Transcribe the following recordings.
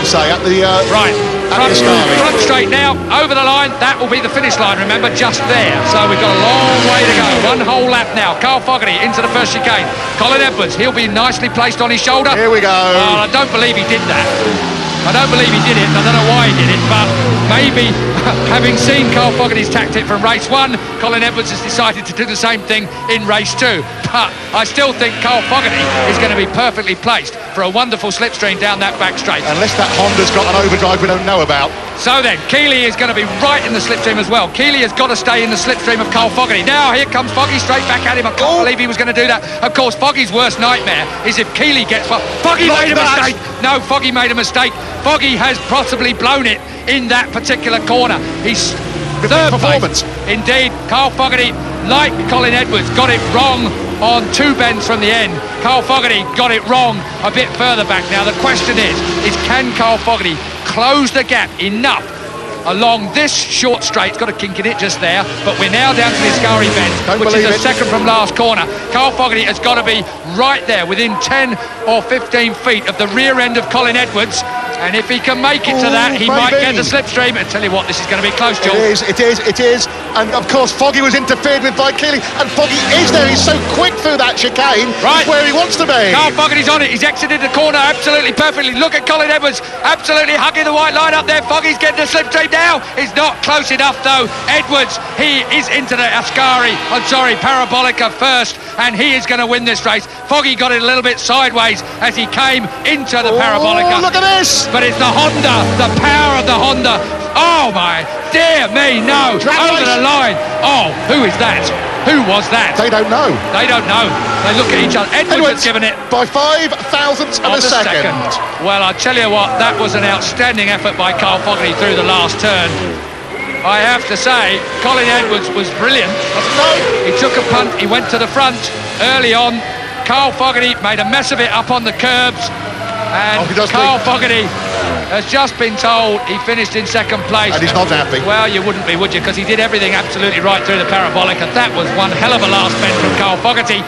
say, at the right. Front straight now, over the line. That will be the finish line, remember, just there. So we've got a long way to go. One whole lap now. Carl Fogarty into the first chicane. Colin Edwards, he'll be nicely placed on his shoulder. Here we go. Well, I don't believe he did that. I don't believe he did it. I don't know why he did it, but maybe having seen Carl Fogarty's tactic from race 1, Colin Edwards has decided to do the same thing in race 2. But I still think Carl Fogarty is going to be perfectly placed for a wonderful slipstream down that back straight. Unless that Honda's got an overdrive we don't know about. So then, Keeley is going to be right in the slipstream as well. Keeley has got to stay in the slipstream of Carl Fogarty. Now, here comes Foggy straight back at him. I can't believe he was going to do that. Of course, Foggy's worst nightmare is if Keeley gets... Foggy made a mistake. No, Foggy made a mistake. Foggy has possibly blown it in that particular corner. He's third performance. Indeed, Carl Fogarty, like Colin Edwards, got it wrong on 2 bends from the end. Carl Fogarty got it wrong a bit further back. Now the question is can Carl Fogarty close the gap enough along this short straight? It's got a kink in it just there, but we're now down to the Ascari bend, which is the second from last corner. Carl Fogarty has got to be right there within 10 or 15 feet of the rear end of Colin Edwards. And if he can make it to that, he might get the slipstream. And tell you what, this is going to be close, Joel. It is. And of course, Foggy was interfered with by Keeley. And Foggy is there. He's so quick through that chicane. Right. He's where he wants to be. Carl Fogarty's on it. He's exited the corner absolutely perfectly. Look at Colin Edwards, absolutely hugging the white line up there. Foggy's getting the slipstream now. He's not close enough, though. Edwards, he is into the Parabolica first. And he is going to win this race. Foggy got it a little bit sideways as he came into the Parabolica. Look at this! But it's the Honda, the power of the Honda. Oh my dear me, no, over the line. Oh, who is that? Who was that? They don't know. They don't know. They look at each other. Edwards has given it by 5 thousandths of a second. Well, I tell you what, that was an outstanding effort by Carl Fogarty through the last turn. I have to say, Colin Edwards was brilliant. He took a punt, he went to the front early on. Carl Fogarty made a mess of it up on the curbs. And Carl Fogarty has just been told he finished in second place. And he's not happy. Well, you wouldn't be, would you? Because he did everything absolutely right through the Parabolica. That was one hell of a last bend from Carl Fogarty.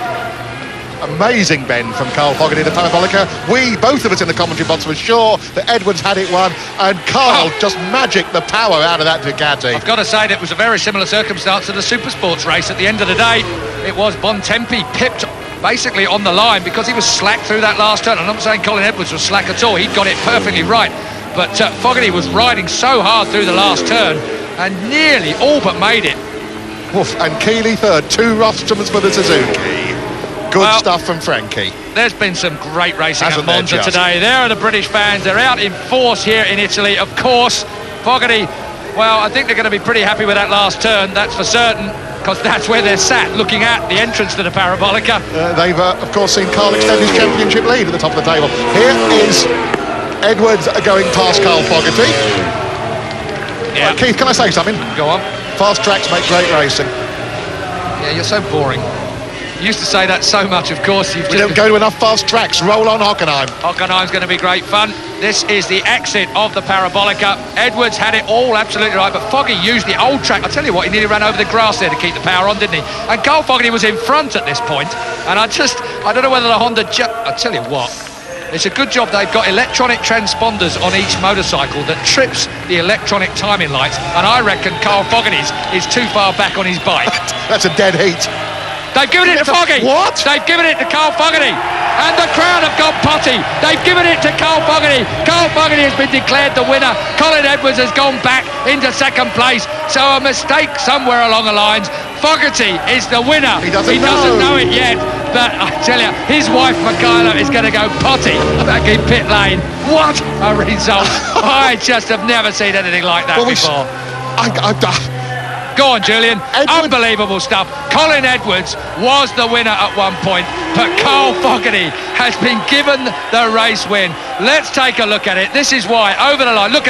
Amazing bend from Carl Fogarty, the Parabolica. Both of us in the commentary box were sure that Edwards had it won, and Carl just magicked the power out of that Ducati. I've got to say that it was a very similar circumstance to the Supersports race. At the end of the day, it was Bontempi pipped basically on the line because he was slack through that last turn. I'm not saying Colin Edwards was slack at all. He got it perfectly right. But Fogarty was riding so hard through the last turn and nearly all but made it. Woof, and Keeley third, 2 Rostrums for the Suzuki. Good stuff from Frankie. There's been some great racing at Monza today. There are the British fans. They're out in force here in Italy. Of course, Fogarty, well, I think they're going to be pretty happy with that last turn, that's for certain, because that's where they're sat, looking at the entrance to the Parabolica. They've, of course, seen Carl extend his championship lead at the top of the table. Here is Edwards going past Carl Fogarty. Yeah. Keith, can I say something? Go on. Fast tracks make great racing. Yeah, you're so boring. You used to say that so much, of course. We don't go to enough fast tracks. Roll on Hockenheim. Hockenheim's going to be great fun. This is the exit of the Parabolica. Edwards had it all absolutely right, but Foggy used the old track. I tell you what, he nearly ran over the grass there to keep the power on, didn't he? And Carl Fogarty was in front at this point, and I don't know whether the Honda... I tell you what, it's a good job they've got electronic transponders on each motorcycle that trips the electronic timing lights, and I reckon Carl Fogarty's is too far back on his bike. That's a dead heat. They've given it to Foggy. What? They've given it to Carl Fogarty. And the crowd have gone potty. They've given it to Carl Fogarty. Carl Fogarty has been declared the winner. Colin Edwards has gone back into second place. So a mistake somewhere along the lines. Fogarty is the winner. He doesn't know it yet. But I tell you, his wife Michaela is going to go potty back in pit lane. What a result. I just have never seen anything like that before. Go on, Julian. Unbelievable stuff. Colin Edwards was the winner at one point, but Carl Fogarty has been given the race win. Let's take a look at it. This is why. Over the line. Look at